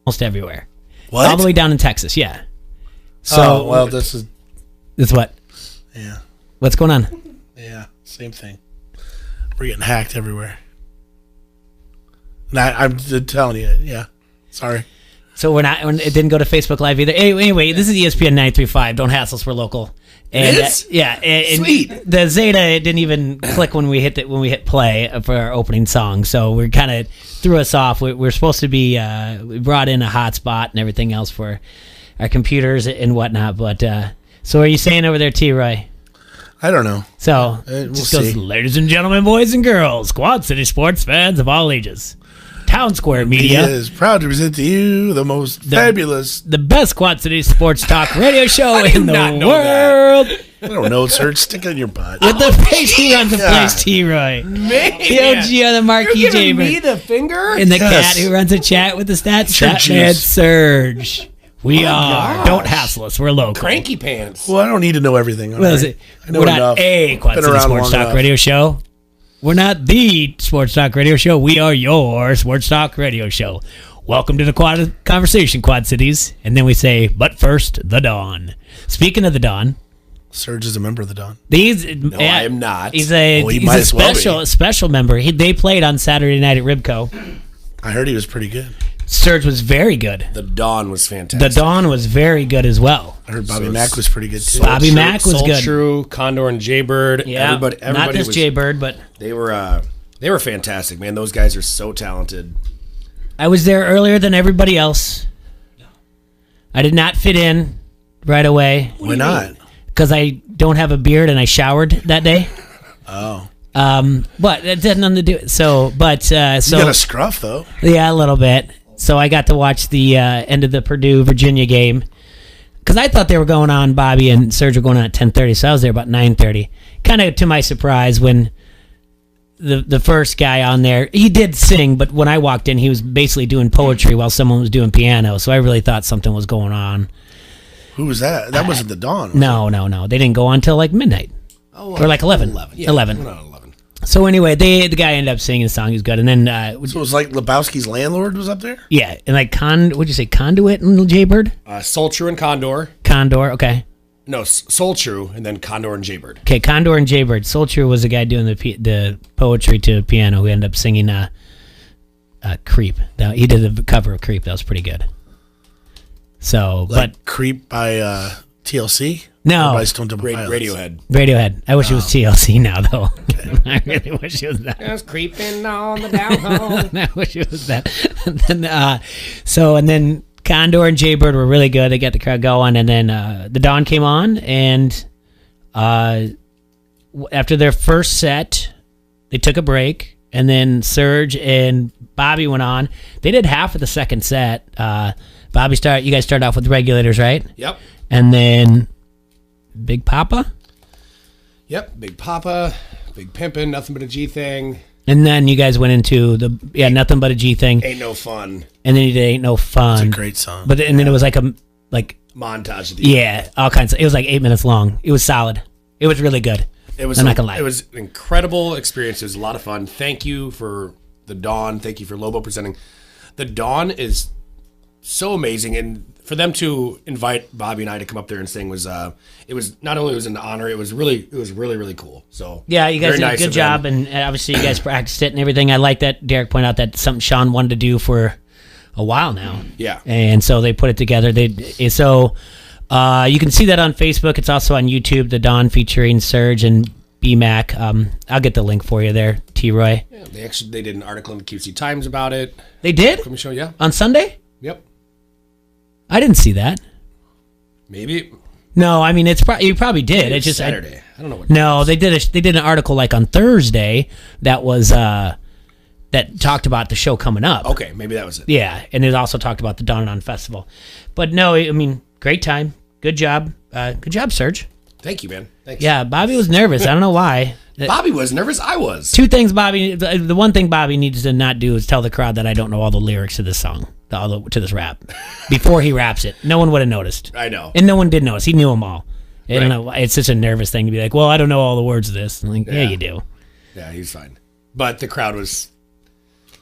almost everywhere. What? All the way down in Texas, yeah. So, this is... It's what? Yeah. What's going on? Yeah, same thing. We're getting hacked everywhere. I'm telling you, yeah. Sorry. So it didn't go to Facebook Live either. Anyway, this is ESPN 93.5. Don't hassle us, we're local. And, it is? Yeah. Sweet. The Zeta didn't even click when we hit play for our opening song. So we kind of threw us off. We're supposed to be, we brought in a hotspot and everything else for our computers and whatnot. But, so are you saying over there, T-Roy? I don't know. So, We'll just goes, see. ladies and gentlemen, boys and girls, Quad City sports fans of all ages. Town Square Media is proud to present to you the most fabulous... The best Quad City sports talk radio show in the world. I don't know, Serge. Stick it in your butt. With the face who runs the place, T-Roy. Man. The OG on the marquee You're giving Jamer. me the finger? And the cat who runs the chat with the stats. Statman Surge. We are. Don't hassle us. We're local. Cranky pants. Well, I don't need to know everything. What is it? I know We're enough. not a Quad Been City around sports long talk enough. radio show. We're not the sports talk radio show. We are your sports talk radio show. Welcome to the conversation, Quad Cities. And then we say, but first, the Dawn. Speaking of the Dawn, Serge is a member of the Dawn. No, I am not. He's a, Well, he he's might a as well special be. special member. They played on Saturday night at Ribco. I heard he was pretty good. Surge was very good. The Dawn was fantastic. The Dawn was very good as well. I heard Bobby Mack was pretty good, too. Bobby Mack was good. True, Condor and Jaybird. Yeah, Everybody not this was, Jaybird, but They were fantastic, man. Those guys are so talented. I was there earlier than everybody else. I did not fit in right away Why not? because I don't have a beard and I showered that day. Oh. But it had nothing to do. So You got a scruff, though. yeah, a little bit. So I got to watch the end of the Purdue Virginia game because I thought they were going on. Bobby and Serge were going on at 10:30, so I was there about 9:30. Kind of to my surprise when the first guy on there, he did sing, but when I walked in, he was basically doing poetry while someone was doing piano. So I really thought something was going on. Who was that? That wasn't the Dawn. was No. They didn't go on until like midnight. Or like 11. 11. We're not 11. So anyway, the guy ended up singing the song. He was good. And then, it? So it was like Lebowski's landlord was up there? yeah, and like, what'd you say, Conduit and Jaybird? Soul True and Condor. Condor, okay. No, Soul True, and then Condor and Jaybird. Okay, Condor and Jaybird. Soldier was the guy doing the poetry to piano who ended up singing Creep. He did the cover of Creep. That was pretty good. So, Like Creep by TLC? No. Or by Stone Temple Pilots? Radiohead. Radiohead. I wish it was TLC now, though. I really wish it was that. Just creeping on the down home. I wish it was that. And then Condor and Jaybird were really good. They got the crowd going, and then the Dawn came on, and after their first set, they took a break, and then Serge and Bobby went on. They did half of the second set. You guys started off with Regulators, right? Yep. And then Big Papa? Yep. Big Papa, Big Pimpin', Nothing But a G Thing. And then you guys went into Nothing But a G Thing. Ain't No Fun. And then you did Ain't No Fun. It's a great song. But then it was like Montage at the end. all kinds of, it was like 8 minutes long. It was solid. It was really good. I'm not gonna lie. It was an incredible experience. It was a lot of fun. Thank you for the Dawn. Thank you for Lobo presenting. The Dawn is so amazing, and for them to invite Bobby and I to come up there and sing was it was not only was an honor, it was really cool. So Yeah, you guys very did a nice good of job, them. and obviously you guys practiced it and everything. I like that Derek pointed out that something Sean wanted to do for a while now. Yeah. And so they put it together. You can see that on Facebook. It's also on YouTube, The Dawn featuring Serge and B-Mac. I'll get the link for you there, T-Roy. Yeah, they did an article in the QC Times about it. They did? Let me show you. Yeah. On Sunday? Yep. I didn't see that. Maybe. No, I mean, you probably did. It's just Saturday. I don't know what. No, they did an article like on Thursday that was that talked about the show coming up. Okay, maybe that was it. Yeah, and it also talked about the Dawn and On Festival. But no, I mean, great time. Good job. Good job, Serge. Thank you, man. Thanks. Yeah, Bobby was nervous. I don't know why. Bobby was nervous. I was. Two things, Bobby. The one thing Bobby needs to not do is tell the crowd that I don't know all the lyrics to this song, to this rap. Before he raps it, no one would have noticed. I know. And no one did notice. He knew them all. I don't Right. know. It's such a nervous thing to be like, well, I don't know all the words of this. I'm like, yeah, you do. Yeah, he's fine. But the crowd was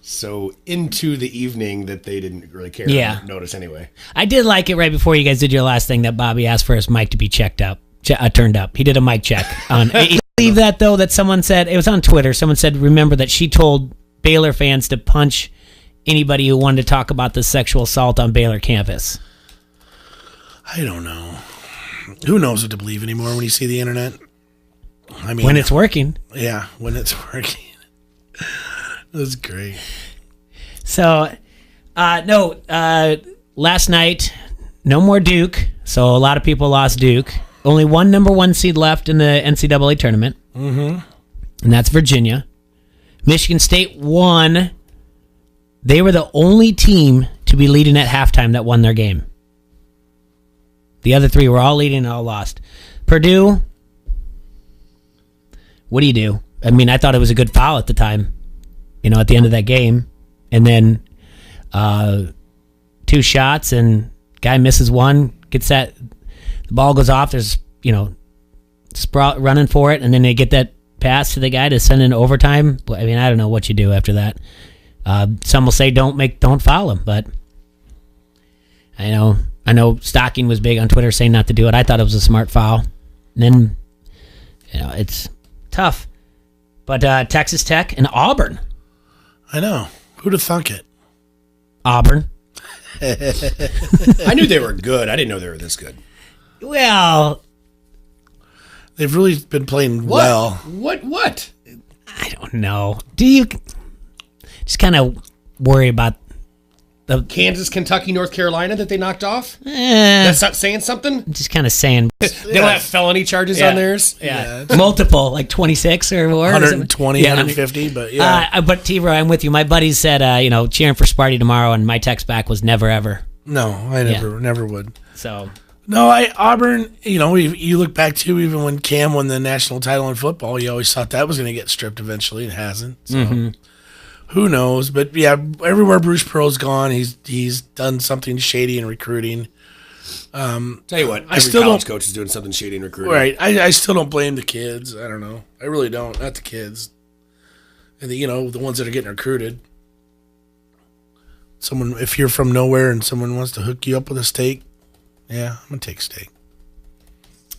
so into the evening that they didn't really care Yeah. or notice anyway. I did like it right before you guys did your last thing that Bobby asked for his mic to be turned up. He did a mic check. You believe that, though, that someone said, it was on Twitter, someone said, remember that she told Baylor fans to punch anybody who wanted to talk about the sexual assault on Baylor campus. I don't know. Who knows what to believe anymore when you see the internet? I mean, When it's working. yeah, when it's working. That's great. So, last night, no more Duke. So a lot of people lost Duke. Only one number 1 seed left in the NCAA tournament. Mm-hmm. And that's Virginia. Michigan State won. They were the only team to be leading at halftime that won their game. The other 3 were all leading and all lost. Purdue, what do you do? I mean, I thought it was a good foul at the time, at the end of that game. And then 2 shots, and guy misses one, gets the ball goes off. There's, Sprout running for it, and then they get that pass to the guy to send in overtime. I mean, I don't know what you do after that. Some will say don't foul him, but I know Stocking was big on Twitter saying not to do it. I thought it was a smart foul. And then, it's tough. But Texas Tech and Auburn. I know. Who'd have thunk it? Auburn. I knew they were good. I didn't know they were this good. Well, They've really been playing What? well. What? I don't know. Do you just kind of worry about the Kansas, Kentucky, North Carolina that they knocked off? eh, That's not saying something? just kind of saying They don't have felony charges on theirs? Yeah. multiple, like 26 or more. 120, Yeah. 150, but yeah. But T-Roy, I'm with you. My buddies said, cheering for Sparty tomorrow, and my text back was never ever. No, I never would. So No, Auburn, you look back to even when Cam won the national title in football, you always thought that was going to get stripped eventually. It hasn't. So who knows? But yeah, everywhere Bruce Pearl's gone, he's done something shady in recruiting. Tell you what, every still college don't- coach is doing something shady in recruiting. Right. I still don't blame the kids. I don't know. I really don't. Not the kids. And the ones that are getting recruited. If you're from nowhere and someone wants to hook you up with a steak, yeah, I'm going to take steak.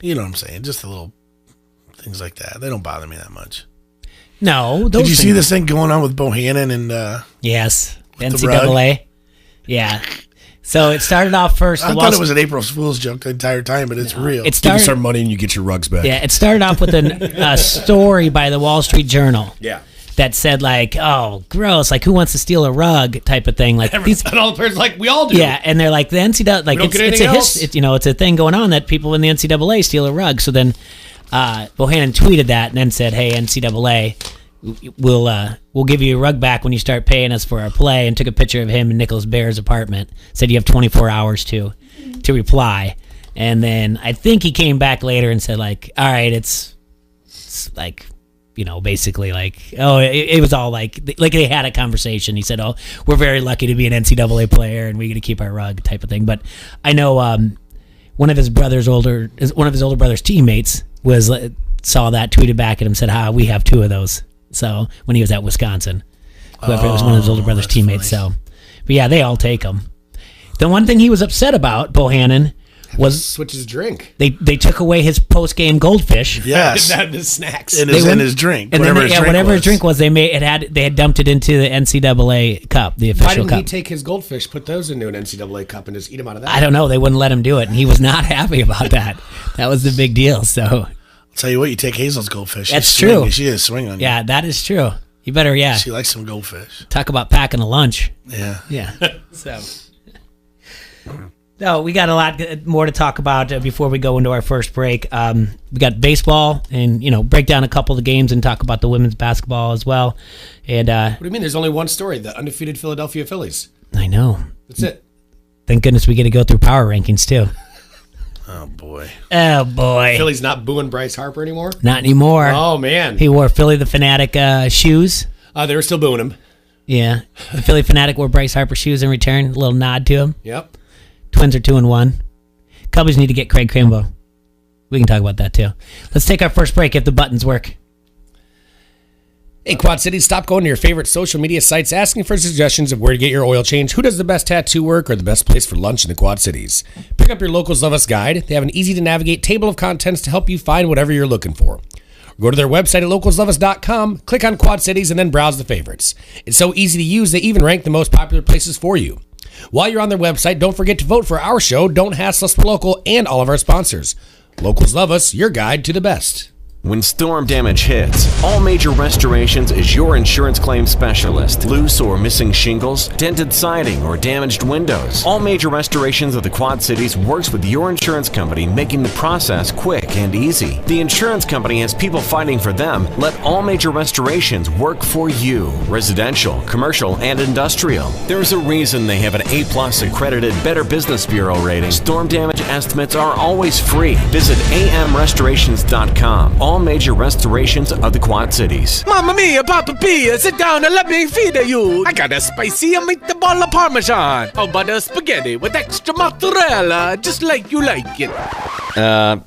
You know what I'm saying? Just the little things like that. They don't bother me that much. no, Did you see this thing going on with Bohannon and Yes, With the NCAA. Yeah. So it started off first. I thought it was an April Fool's joke the entire time, but it's real. It Give us our started. money and you get your rugs back. Yeah, it started off with a story by the Wall Street Journal. Yeah. That said, like, oh, gross, like, who wants to steal a rug type of thing. Like, these, And all the players like, we all do. yeah, and they're like, the NCAA, like, don't it's get a anything else. it's a thing going on that people in the NCAA steal a rug. So then Bohannon tweeted that and then said, hey, NCAA, we'll give you a rug back when you start paying us for our play, and took a picture of him in Nicholas Bear's apartment. Said you have 24 hours to reply. And then I think he came back later and said, like, all right, it's like, basically like, oh, it was all like they had a conversation. He said, oh, we're very lucky to be an NCAA player and we get to keep our rug type of thing. But I know one of his older brother's teammates saw that, tweeted back at him, said, we have 2 of those. So when he was at Wisconsin, whoever it was, one of his older brother's that's teammates. funny. So, but yeah, they all take them. The one thing he was upset about, Bohannon, was Switch his drink. they took away his post-game goldfish. yes. That the snacks. in They went- his drink. And then Whatever his drink was. they had dumped it into the NCAA cup, the Why official didn't he cup. take his goldfish, put those into an NCAA cup, and just eat them out of that? I don't know. They wouldn't let him do it, and he was not happy about that. That was the big deal. So, I'll tell you what, you take Hazel's goldfish. That's she's swinging. true. She is swing on you. yeah, that is true. You better, She likes some goldfish. talk about packing a lunch. Yeah. Yeah. So, no, we got a lot more to talk about before we go into our first break. We got baseball, and break down a couple of the games and talk about the women's basketball as well. And What do you mean? There's only one story: the undefeated Philadelphia Phillies. I know. That's it. Thank goodness we get to go through power rankings too. Oh, boy. Oh boy, Philly's not booing Bryce Harper anymore. not anymore. Oh man, He wore Philly the Fanatic shoes. they were still booing him. Yeah, the Philly Fanatic wore Bryce Harper shoes in return. A little nod to him. Yep. Twins are 2-1. Cubbies need to get Craig Crimbo. We can talk about that too. Let's take our first break if the buttons work. Hey, Quad Cities, stop going to your favorite social media sites asking for suggestions of where to get your oil change, who does the best tattoo work, or the best place for lunch in the Quad Cities. Pick up your Locals Love Us guide. They have an easy-to-navigate table of contents to help you find whatever you're looking for. Go to their website at localsloveus.com, click on Quad Cities, and then browse the favorites. It's so easy to use, they even rank the most popular places for you. While you're on their website, don't forget to vote for our show, Don't Hassle Us for Local, and all of our sponsors. Locals Love Us, your guide to the best. When storm damage hits, All Major Restorations is your insurance claim specialist. Loose or missing shingles, dented siding, or damaged windows. All Major Restorations of the Quad Cities works with your insurance company, making the process quick and easy. The insurance company has people fighting for them. Let All Major Restorations work for you. Residential, commercial, and industrial. There's a reason they have an A+ accredited Better Business Bureau rating. Storm damage estimates are always free. Visit amrestorations.com. All Major Restorations of the Quad Cities. Mamma mia, Papa Pia, sit down and let me feed you. I got a spicy meatball parmesan. How about a spaghetti with extra mozzarella, just like you like it?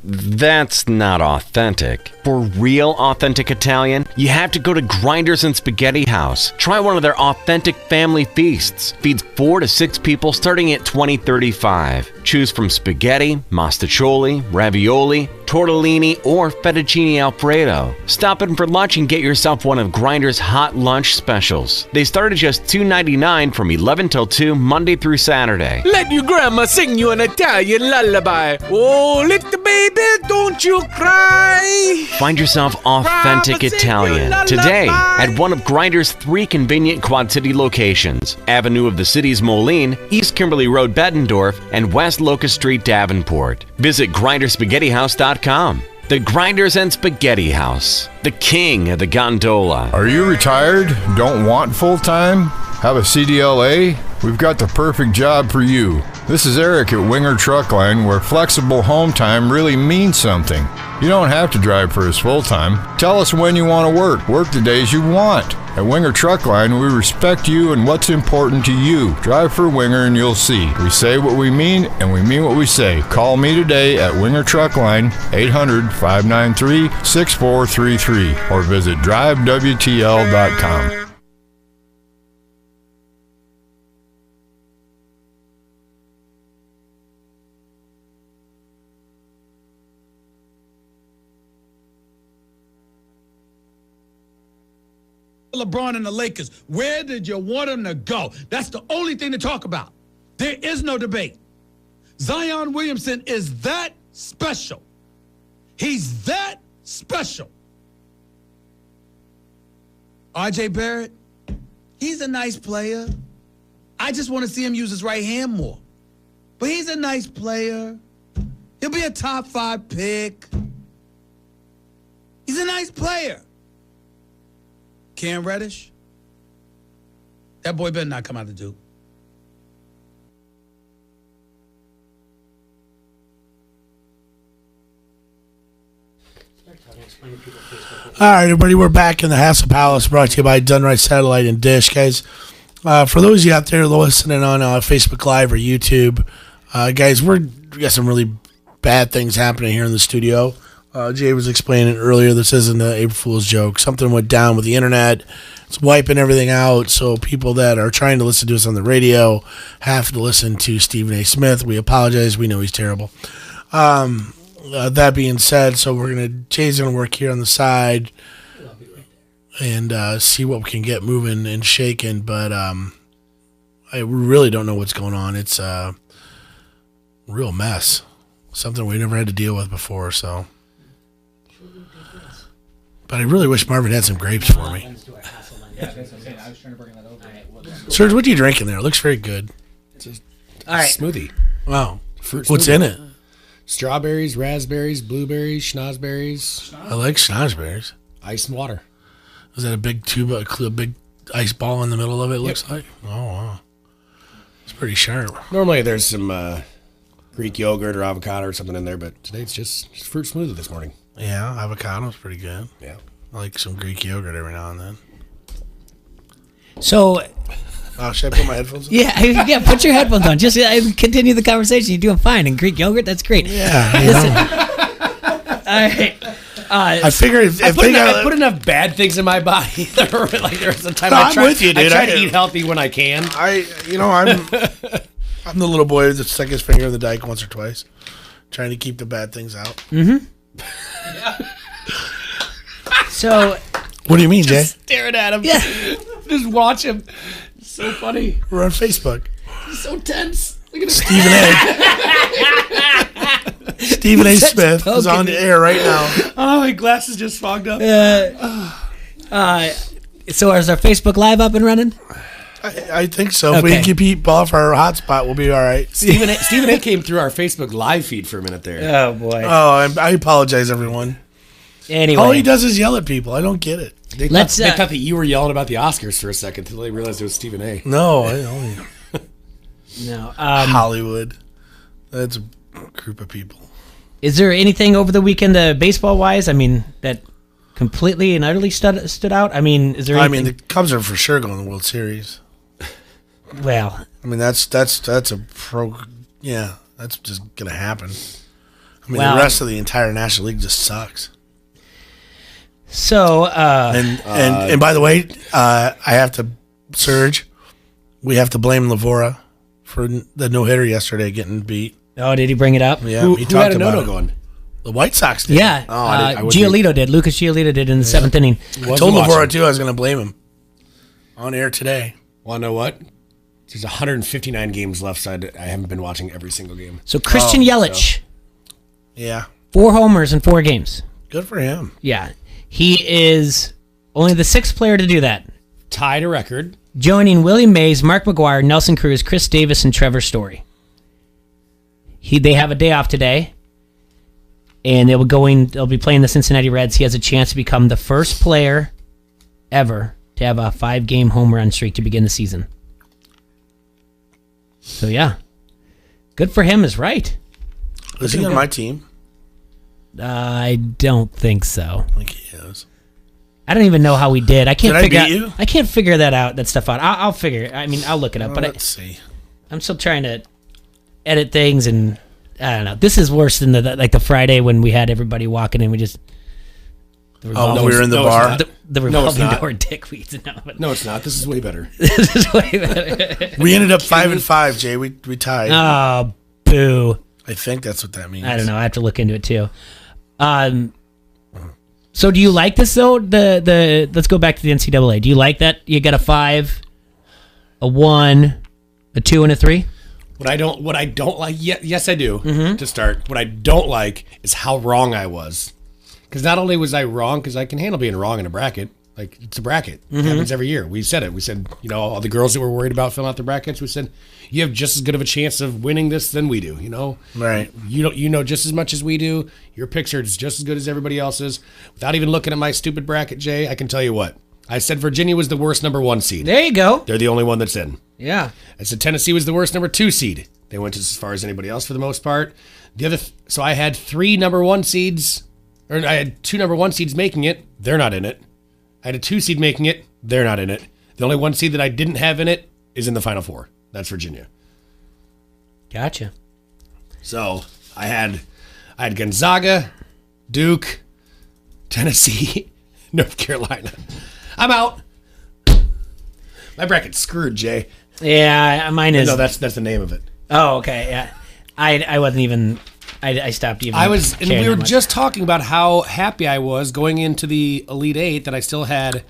That's not authentic. For real authentic Italian, you have to go to Grinders and Spaghetti House. Try one of their authentic family feasts. Feeds 4 to 6 people starting at $20.35. Choose from spaghetti, mostaccioli, ravioli, tortellini, or fettuccine alfredo. Stop in for lunch and get yourself one of Grinders' hot lunch specials. They start at just $2.99 from 11 till 2, Monday through Saturday. Let your grandma sing you an Italian lullaby. Oh, little baby, don't you cry. Find yourself authentic Italian today at one of Grinders' 3 convenient Quad City locations: Avenue of the Cities Moline, East Kimberly Road Bettendorf, and West Locust Street Davenport. Visit grinderspaghettihouse.com. The Grinders and Spaghetti House, the king of the gondola. Are you retired? Don't want full-time? Have a CDLA? We've got the perfect job for you. This is Eric at Winger Truckline, where flexible home time really means something. You don't have to drive for us full-time. Tell us when you want to work. Work the days you want. At Winger Truckline, we respect you and what's important to you. Drive for Winger and you'll see. We say what we mean and we mean what we say. Call me today at Winger Truckline, 800-593-6433, or visit drivewtl.com. LeBron and the Lakers, where did you want them to go? That's the only thing to talk about. There is no debate. Zion Williamson is that special. He's that special. R.J. Barrett, he's a nice player. I just want to see him use his right hand more. But he's a nice player. He'll be a top 5 pick. He's a nice player. Cam Reddish, that boy better not come out of Duke. All right, everybody, we're back in the Hassle Palace, brought to you by Dunright Satellite and Dish, guys. For those of you out there listening on Facebook Live or YouTube, guys, we got some really bad things happening here in the studio. Jay was explaining earlier, this isn't an April Fool's joke. Something went down with the internet. It's wiping everything out, so people that are trying to listen to us on the radio have to listen to Stephen A. Smith. We apologize. We know he's terrible. That being said, so Jay's going to work here on the side and see what we can get moving and shaking, but I really don't know what's going on. It's a real mess. Something we never had to deal with before, so... But I really wish Marvin had some grapes for me. Serge, what are you drinking there? It looks very good. It's All right. smoothie. Wow. Fruit What's smoothie. in it? Strawberries, raspberries, blueberries, schnozberries, I like schnozberries. ice and water. Is that a big tube, a big ice ball in the middle of it, looks like? Oh, wow. It's pretty sharp. Normally there's some Greek yogurt or avocado or something in there, but today it's just fruit smoothie this morning. Yeah, avocado's pretty good. Yeah. I like some Greek yogurt every now and then. So, Should I put my headphones on? yeah, put your headphones on. Just continue the conversation. You're doing fine. And Greek yogurt, that's great. Yeah. Listen. All right. I figured if I they got put enough bad things in my body. Like there's a time No, I I'm try, with you, dude. I try I- to eat healthy when I can. I'm the little boy that stuck his finger in the dike once or twice, trying to keep the bad things out. So What do you mean, Jay? Staring at him. yeah, Just watch him. It's so funny. We're on Facebook. He's so tense. Look at him. Stephen A. Stephen A. Smith is on the air right now. Oh, my glasses just fogged up. so is our Facebook Live up and running? I think so. If we Okay. can keep off our hotspot, we'll be all right. Stephen A. came through our Facebook live feed for a minute there. Oh boy. I apologize, everyone. Anyway, All he does is yell at people. I don't get it. They Let's, thought that you were yelling about the Oscars for a second until they realized it was Stephen A. No, I only no. Hollywood. That's a group of people. Is there anything over the weekend, baseball wise? I mean, that completely and utterly stood out. I mean, is there? I Anything? mean, the Cubs are for sure going to the World Series. Well, I mean, that's a pro. Yeah, that's just gonna happen. I mean, Well- the rest of the entire National League just sucks. so And by the way, I have to Serge. We have to blame Lavora for the no hitter yesterday getting beat. oh, did he bring it up? Yeah, Who he had talked a about no-no it. going? The White Sox did. Yeah, I wouldn't Giolito did. Lucas Giolito did in the seventh inning. I told Lavora too I was going to blame him on air today. Want to know what? There's 159 games left, so I haven't been watching every single game. So Christian Yelich, Yeah, 4 homers in 4 games. good for him. Yeah, he is only the 6th player to do that, Tied a record. joining William Mays, Mark McGwire, Nelson Cruz, Chris Davis, and Trevor Story. They have a day off today, and they'll be playing the Cincinnati Reds. He has a chance to become the first player ever to have a 5-game home run streak to begin the season. So yeah, good for him is right. Is he on my team? I don't think so. I think he is. I don't even know how we did. I can't Did I figure beat you? out. I can't figure that stuff out. I'll figure it. I mean, I'll look it up. But Let's see. I'm still trying to edit things, and I don't know. This is worse than the Friday when we had everybody walking in. We just Oh, we were in the no, it's bar. not. the No, it's revolving not. door dickweeds. No, but No, it's not. This is way better. this is way better. We ended up 5-5, Jay. We tied. Oh, boo! I think that's what that means. I don't know. I have to look into it too. So do you like this though? The let's go back to the NCAA. Do you like that you got a 5, a 1, a 2, and a 3? What I don't like. Yes, I do. Mm-hmm. To start, what I don't like is how wrong I was. Because not only was I wrong, because I can handle being wrong in a bracket. Like, it's a bracket. Mm-hmm. It happens every year. We said it. We said, all the girls that were worried about filling out their brackets, we said, you have just as good of a chance of winning this than we do, Right. You know just as much as we do. Your picks are just as good as everybody else's. Without even looking at my stupid bracket, Jay, I can tell you what. I said Virginia was the worst number 1 seed. There you go. They're the only one that's in. Yeah. I said Tennessee was the worst number 2 seed. They went as far as anybody else for the most part. So I had 3 number 1 seeds, or I had 2 number 1 seeds making it. They're not in it. I had a 2 seed making it. They're not in it. The only 1 seed that I didn't have in it is in the Final Four. That's Virginia. Gotcha. So I had Gonzaga, Duke, Tennessee, North Carolina. I'm out. My bracket's screwed, Jay. Yeah, mine is. No, that's the name of it. Oh, okay. Yeah. I wasn't even. I stopped even. And caring we were that much. just talking about how happy I was going into the Elite Eight that I still had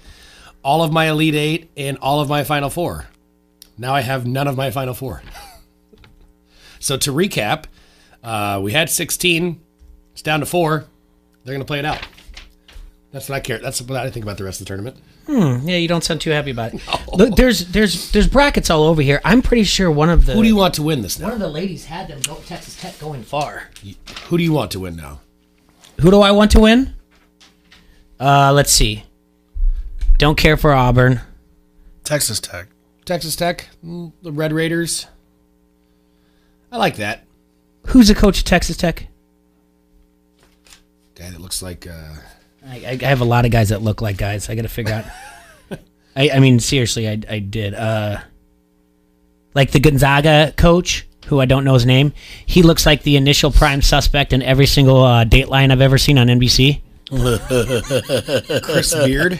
all of my Elite Eight and all of my Final Four. Now I have none of my Final Four. So to recap, we had 16. It's down to 4. They're going to play it out. That's what I care. That's what I think about the rest of the tournament. Yeah, you don't sound too happy about it. Look, there's brackets all over here. I'm pretty sure one of the Who do you want to win this one now? of the ladies had them go Texas Tech going far. Who do you want to win now? Who do I want to win? Let's see. Don't care for Auburn. Texas Tech. Texas Tech, the Red Raiders. I like that. Who's the coach of Texas Tech? Guy that looks like... I have a lot of guys that look like guys. I got to figure out. I mean, seriously, I did. Like the Gonzaga coach, who I don't know his name. He looks like the initial prime suspect in every single Dateline I've ever seen on NBC. Chris Beard.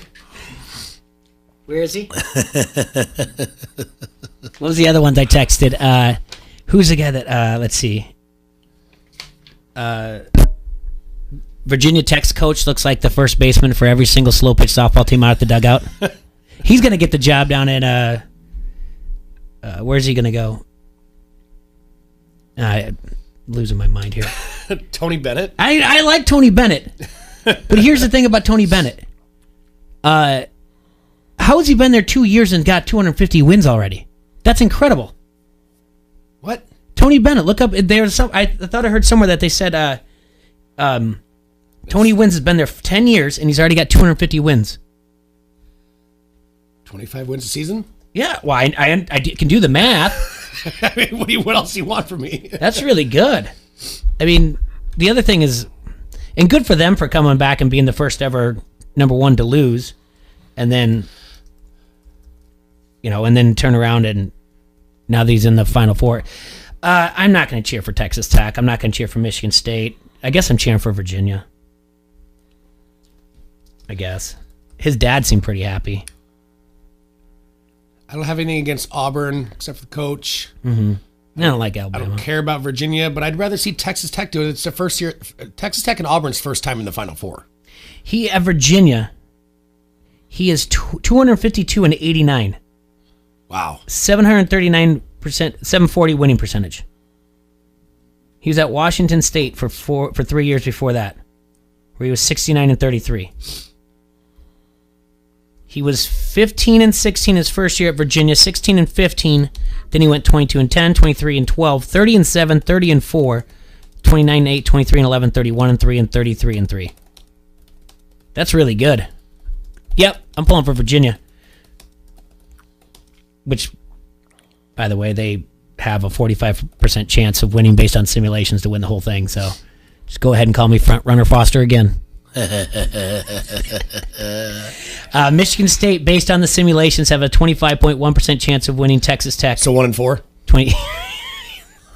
Where is he? What was the other ones I texted? Who's the guy that, let's see. Virginia Tech's coach looks like the first baseman for every single slow pitch softball team out at the dugout. He's going to get the job down in, where's he going to go? I'm losing my mind here. Tony Bennett. I like Tony Bennett. But here's the thing about Tony Bennett. How has he been there 2 years and got 250 wins already? That's incredible. What? Tony Bennett. Look up. There's some. I thought I heard somewhere that they said Tony Wins has been there for 10 years and he's already got 250 wins. 25 wins a season? Yeah. Well, I can do the math. I mean, what else do you want from me? That's really good. I mean, the other thing is, and good for them for coming back and being the first ever number one to lose, and then, and then turn around and now that he's in the Final Four. I'm not going to cheer for Texas Tech. I'm not going to cheer for Michigan State. I guess I'm cheering for Virginia. I guess. His dad seemed pretty happy. I don't have anything against Auburn except for the coach. Mm-hmm. I don't like I Alabama. don't care about Virginia, but I'd rather see Texas Tech do it. It's the first year. Texas Tech and Auburn's first time in the Final Four. He at Virginia, he is 252 and 89. Wow. 739%, 740 winning percentage. He was at Washington State for 3 years before that, where he was 69 and 33. He was 15 and 16 his first year at Virginia, 16 and 15. Then he went 22 and 10, 23 and 12, 30 and 7, 30 and 4, 29 and 8, 23 and 11, 31 and 3, and 33 and 3. That's really good. Yep, I'm pulling for Virginia. Which, by the way, they have a 45% chance of winning based on simulations to win the whole thing. So just go ahead and call me front runner Foster again. Michigan State, based on the simulations, have a 25.1% chance of winning Texas Tech. So 1-4. 20.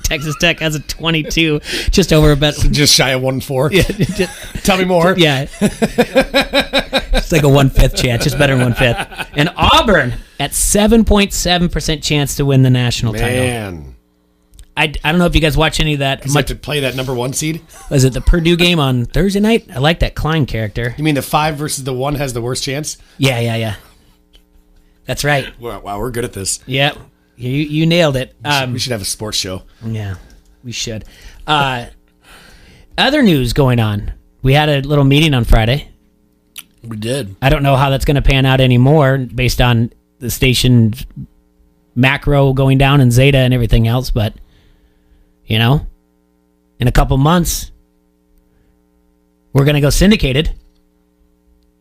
Texas Tech has a 22, just over a bet. Just shy of 1-4. Yeah. Tell me more. Yeah. It's like a 1/5 chance, just better than 1/5. And Auburn at 7.7% chance to win the national title. Man. I don't know if you guys watch any of that. Much to play that number 1 seed? Was it the Purdue game on Thursday night? I like that Klein character. You mean the 5 versus the 1 has the worst chance? Yeah. That's right. Wow, we're good at this. Yeah. You nailed it. We should have a sports show. Yeah, we should. Other news going on. We had a little meeting on Friday. We did. I don't know how that's going to pan out anymore based on the station's macro going down and Zeta and everything else, but in a couple months, we're going to go syndicated.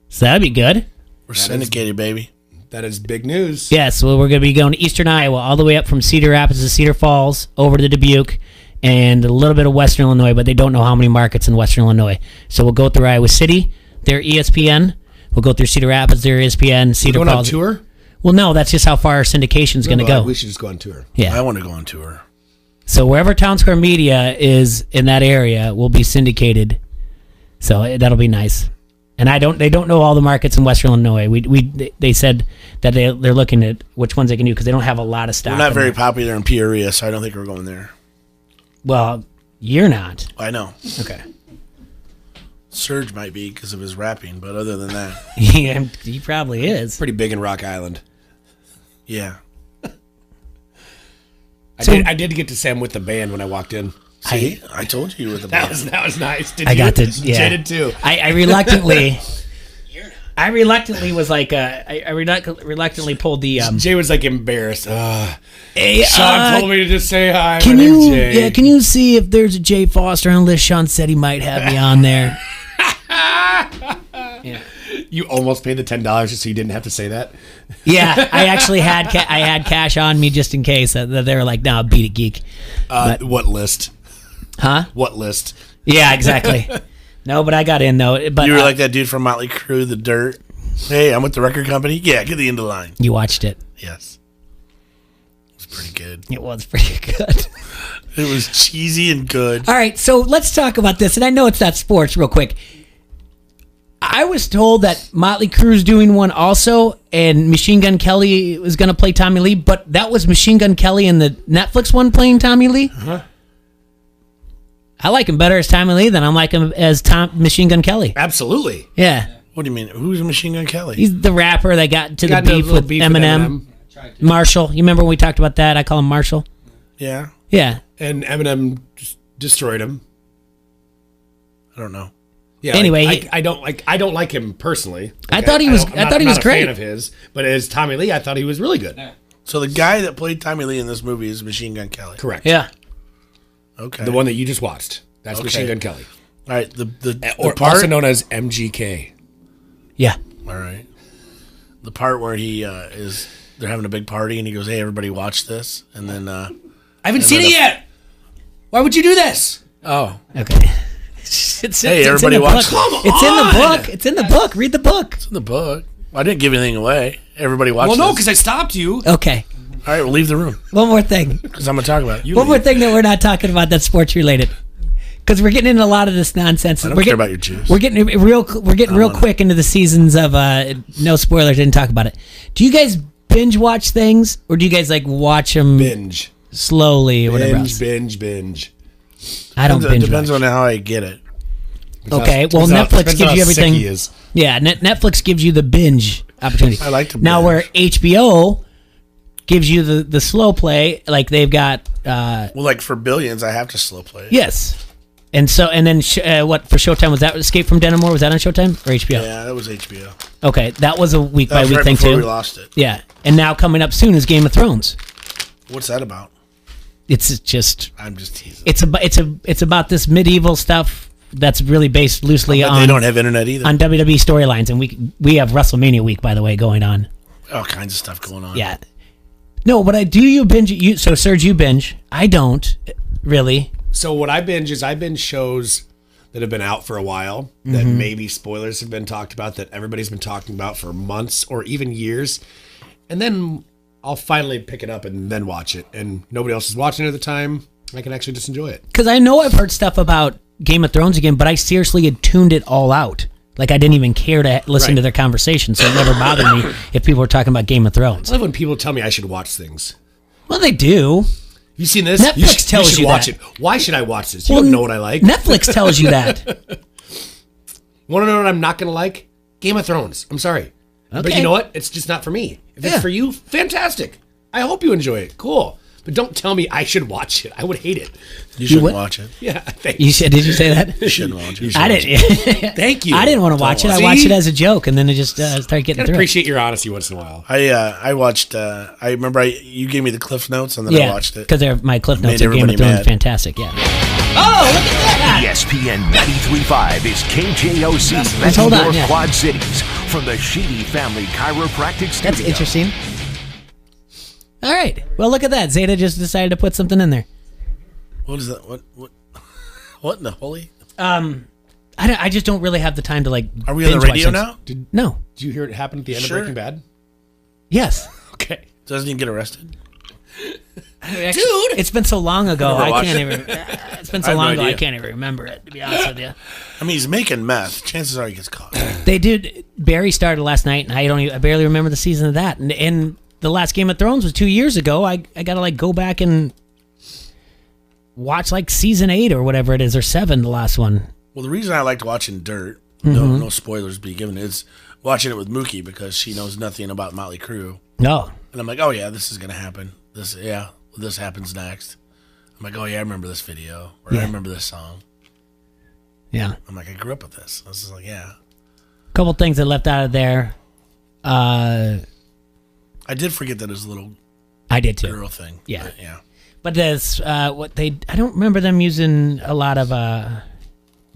So that'd be good. We're syndicated, baby. That is big news. Yes, well, we're going to be going to Eastern Iowa, all the way up from Cedar Rapids to Cedar Falls, over to Dubuque, and a little bit of Western Illinois, but they don't know how many markets in Western Illinois. So we'll go through Iowa City, their ESPN. We'll go through Cedar Rapids, their ESPN. Cedar We're going Falls. on tour? Well, no, that's just how far our syndication's going to go. We should just go on tour. Yeah. I want to go on tour. So wherever Town Square Media is in that area will be syndicated. So that'll be nice. And they don't know all the markets in Western Illinois. They said that they're looking at which ones they can do because they don't have a lot of stock. We're not very popular in Peoria, so I don't think we're going there. Well, you're not. I know. Okay. Serge might be because of his rapping, but other than that, Yeah, he probably is. Pretty big in Rock Island. yeah. I did get to Sam with the band when I walked in. See, I told you with the That band. was nice. Did I you? got to. Yeah. Jay did too. I reluctantly. I reluctantly pulled the. Jay was like embarrassed. Hey, Sean told me to just say hi. Can My name's you? Jay. Yeah. Can you see if there's a Jay Foster on the list? Sean said he might have me on there. Yeah. You almost paid the $10 just so you didn't have to say that. Yeah, I actually had I had cash on me just in case. They were like, "No, beat it, geek." What list? Huh? What list? Yeah, exactly. No, but I got in though. But You were like that dude from Motley Crue, The Dirt. Hey, I'm with the record company. Yeah, get the end of the line. you watched it. Yes. It was pretty good. It was pretty good. It was cheesy and good. All right, so let's talk about this. And I know it's not sports, real quick. I was told that Motley Crue's doing one also, and Machine Gun Kelly was going to play Tommy Lee, but that was Machine Gun Kelly in the Netflix one playing Tommy Lee. Uh-huh. I like him better as Tommy Lee than I like him as Machine Gun Kelly. Absolutely. Yeah. What do you mean? Who's Machine Gun Kelly? He's the rapper that got into the Got into a beef little with beef with Eminem. Marshall. You remember when we talked about that? I call him Marshall. Yeah. Yeah. And Eminem just destroyed him. I don't know. Yeah. Anyway, I don't like him personally. I thought he was. I thought he was not a great. fan of his, but as Tommy Lee, I thought he was really good. So the guy that played Tommy Lee in this movie is Machine Gun Kelly. Correct. Yeah. Okay. The one that you just watched. That's Okay. Machine Gun Kelly, All right. The or part. also known as MGK. Yeah. All right. The part where they're having a big party and he goes, "Hey, everybody, watch this," and then. I haven't seen it yet. Why would you do this? Oh. Okay. It's everybody in the watch book. this. It's in the book. It's in the book. Read the book. It's in the book. Well, I didn't give anything away. Everybody watch Well, no, this. because I stopped you. Okay. All right, we'll leave the room One more thing. because I'm gonna talk about it. One more thing that we're not talking about that's sports related. Because we're getting into a lot of this nonsense. I don't care about your juice. We're getting real quick into the seasons of no spoilers. Didn't talk about it. Do you guys binge watch things, or do you guys like watch them Binge. slowly or whatever else? Binge. I don't binge Depends watch. on how I get it. Okay, well, Netflix gives you everything. Yeah, Netflix gives you the binge opportunity. I like to now binge. where HBO gives you the slow play, like they've got. Well, like for Billions, I have to slow play it. Yes, and then what for Showtime was that Escape from Denimore? Was that on Showtime or HBO? Yeah, that was HBO. Okay, that was a week That by was week right thing before too. we lost it. Yeah, and now coming up soon is Game of Thrones. What's that about? It's just I'm just teasing. it's about this medieval stuff that's really based loosely But on they don't have internet either. on WWE storylines, and we have WrestleMania week, by the way, going on. All kinds of stuff going on. Yeah. No, but I do. You binge? So Serge, you binge? I don't really. So what I binge is I binge shows that have been out for a while, that maybe spoilers have been talked about, that everybody's been talking about for months or even years, and then I'll finally pick it up and then watch it, and nobody else is watching it at the time. I can actually just enjoy it. Because I know I've heard stuff about Game of Thrones again, but I seriously had tuned it all out. Like I didn't even care to listen Right. to their conversation, so it never bothered me if people were talking about Game of Thrones. I love when people tell me I should watch things. Well, they do. You seen this? Netflix tells should you watch that. it. Why should I watch this? You don't know what I like. Netflix tells you that. Want to know what I'm not going to like? Game of Thrones. I'm sorry. But Okay. you know what? It's just not for me. If Yeah. it's for you, fantastic. I hope you enjoy it. Cool. But don't tell me I should watch it. I would hate it. You shouldn't what? watch it. Yeah, thanks. You said? Did you say that? You shouldn't watch it. I didn't. Thank you. I didn't want to watch it. I See? watched it as a joke, and then it just started getting Gotta through. appreciate your honesty once in a while. I watched. I remember you gave me the Cliff Notes and then I watched it. because my Cliff Notes Made of Game of everybody Thrones mad. fantastic. Yeah. Oh, look at that! ESPN 93.5 is KJOC Let's hold on, North yeah. Quad Cities from the Sheedy Family Chiropractic Studio. That's interesting. All right. Well, look at that. Zeta just decided to put something in there. What is that? What in the holy? I just don't really have the time to like. Are we on the binge watch radio things. now? No. Did you hear it happen at the end Sure. of Breaking Bad? Yes. Okay. Doesn't he get arrested? Dude, it's been so long ago. Never I watched can't it. even. It's been I so have no long ago. I idea. can't even remember it. To be honest with you, I mean, he's making meth. Chances are he gets caught. they did. Barry started last night, and I barely remember the season of that. And the last Game of Thrones was 2 years ago. I gotta like go back and watch like season 8 or whatever it is, or 7, the last one. Well, the reason I liked watching Dirt, Mm-hmm. no spoilers be given, is watching it with Mookie because she knows nothing about Motley Crue. No. And I'm like, oh yeah, this is gonna happen. This happens next. I'm like, oh yeah, I remember this video, or Yeah. I remember this song. Yeah. I'm like, I grew up with this. This is like, yeah. Couple things that left out of there. I did forget that it was a little I did too. girl thing. Yeah. But, yeah. But there's I don't remember them using a lot of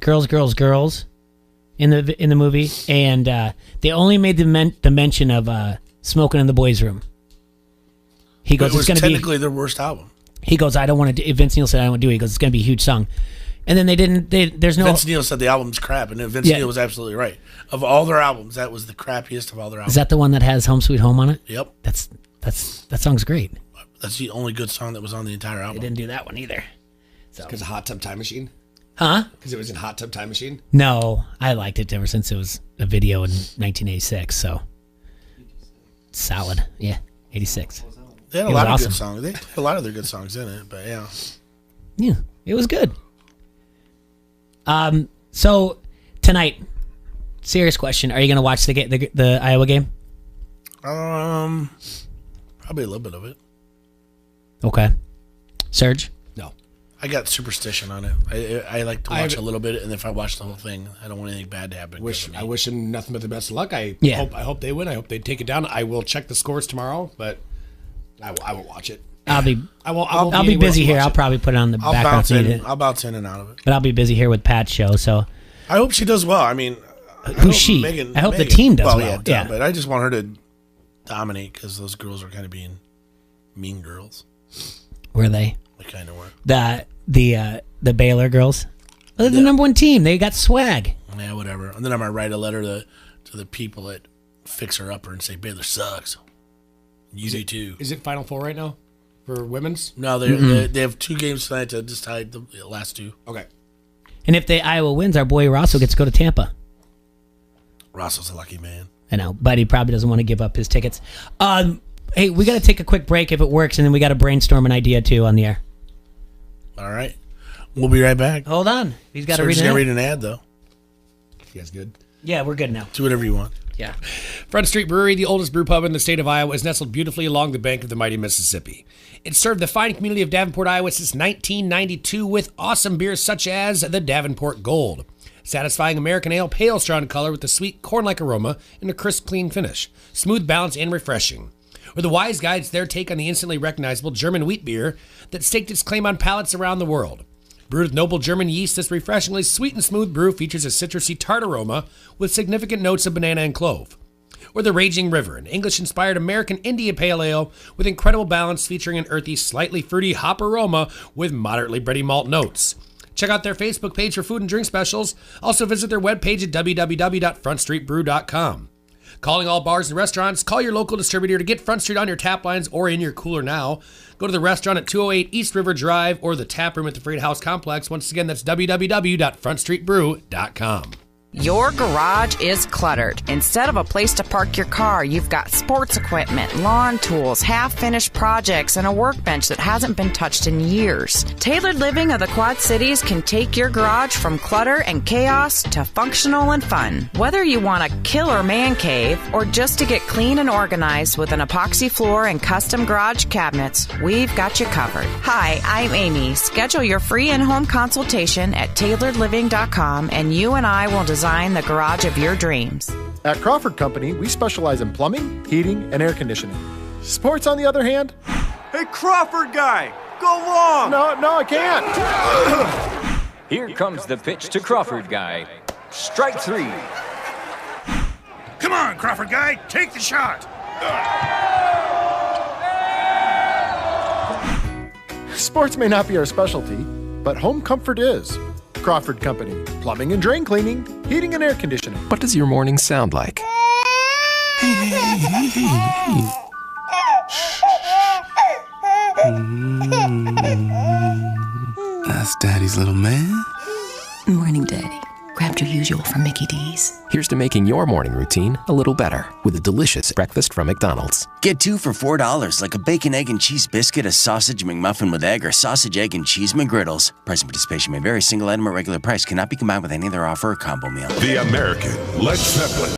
girls in the movie, and they only made the mention of smoking in the boys' room. He But goes, it was it's going to be. technically their worst album. He goes, I don't want to. Vince Neil said I don't want to do it. He goes, it's going to be a huge song, and then they didn't. There's no. Vince Neil said the album's crap, and Vince Yeah. Neil was absolutely right. Of all their albums, that was the crappiest of all their albums. Is that the one that has Home Sweet Home on it? Yep. That song's great. That's the only good song that was on the entire They album. didn't do that one either. Because of Hot Tub Time Machine? Huh? Because it was in Hot Tub Time Machine? No, I liked it ever since it was a video in 1986, so solid. Yeah, 86. They had a It was lot of awesome. good songs. They had a lot of their good songs in it, but yeah. Yeah, it was good. So tonight, serious question: are you going to watch the Iowa game? Probably a little bit of it. Okay, Serge. No. I got superstition on it. I like to watch a little bit, and if I watch the whole thing, I don't want anything bad to happen. I wish them nothing but the best of luck. I Yeah. hope they win. I hope they take it down. I will check the scores tomorrow, but I won't watch it. I'll be I'll be busy here. watch I'll it. probably put it on the I'll background. bounce so you in. did- I'll bounce in and out of it. But I'll be busy here with Pat's show. So I hope she does well. I mean, who's she? I hope the team does well. Yeah, but I just want her to dominate because those girls are kind of being mean girls. Were they They kind of were. the Baylor girls? They're the number one team. They got swag. Yeah, whatever. And then I might write a letter to the people that fix her upper and say Baylor sucks. You do too. Is it Final Four right now for women's? No, they have 2 games tonight to decide the last 2. Okay. And if Iowa wins, our boy Rosso gets to go to Tampa. Rosso's a lucky man. I know, but he probably doesn't want to give up his tickets. Hey, we got to take a quick break if it works, and then we got to brainstorm an idea too on the air. All right. We'll be right back. Hold on. He's got to read Serge's an gonna ad. read an ad, though. You guys good? Yeah, we're good now. Do whatever you want. Yeah. Front Street Brewery, the oldest brew pub in the state of Iowa, is nestled beautifully along the bank of the mighty Mississippi. It's served the fine community of Davenport, Iowa since 1992 with awesome beers such as the Davenport Gold. Satisfying American ale, pale straw in color with a sweet corn-like aroma and a crisp, clean finish. Smooth, balanced, and refreshing. Or the Wise Guides, their take on the instantly recognizable German wheat beer that staked its claim on palates around the world. Brewed with noble German yeast, this refreshingly sweet and smooth brew features a citrusy tart aroma with significant notes of banana and clove. Or the Raging River, an English-inspired American Indian pale ale with incredible balance featuring an earthy, slightly fruity hop aroma with moderately bready malt notes. Check out their Facebook page for food and drink specials. Also visit their webpage at www.frontstreetbrew.com. Calling all bars and restaurants, call your local distributor to get Front Street on your tap lines or in your cooler now. Go to the restaurant at 208 East River Drive or the tap room at the Freight House Complex. Once again, that's www.frontstreetbrew.com. Your garage is cluttered. Instead of a place to park your car, you've got sports equipment, lawn tools, half-finished projects, and a workbench that hasn't been touched in years. Tailored Living of the Quad Cities can take your garage from clutter and chaos to functional and fun. Whether you want a killer man cave or just to get clean and organized with an epoxy floor and custom garage cabinets, we've got you covered. Hi, I'm Amy. Schedule your free in-home consultation at tailoredliving.com and you and I will design the garage of your dreams. At Crawford Company, we specialize in plumbing, heating, and air conditioning. Sports, on the other hand? Hey, Crawford guy, go long! No, I can't. Here comes the pitch to Crawford guy. Strike 3. Come on, Crawford guy, take the shot! Sports may not be our specialty, but home comfort is. Crawford Company, plumbing and drain cleaning, heating and air conditioning. What does your morning sound like? That's Daddy's little man. Morning, Daddy. Grabbed your usual from Mickey D's. Here's to making your morning routine a little better with a delicious breakfast from McDonald's. Get 2 for $4, like a bacon, egg, and cheese biscuit, a sausage McMuffin with egg, or sausage, egg, and cheese McGriddles. Price and participation may vary. Single item at regular price cannot be combined with any other offer or combo meal. The American Led Zeppelin.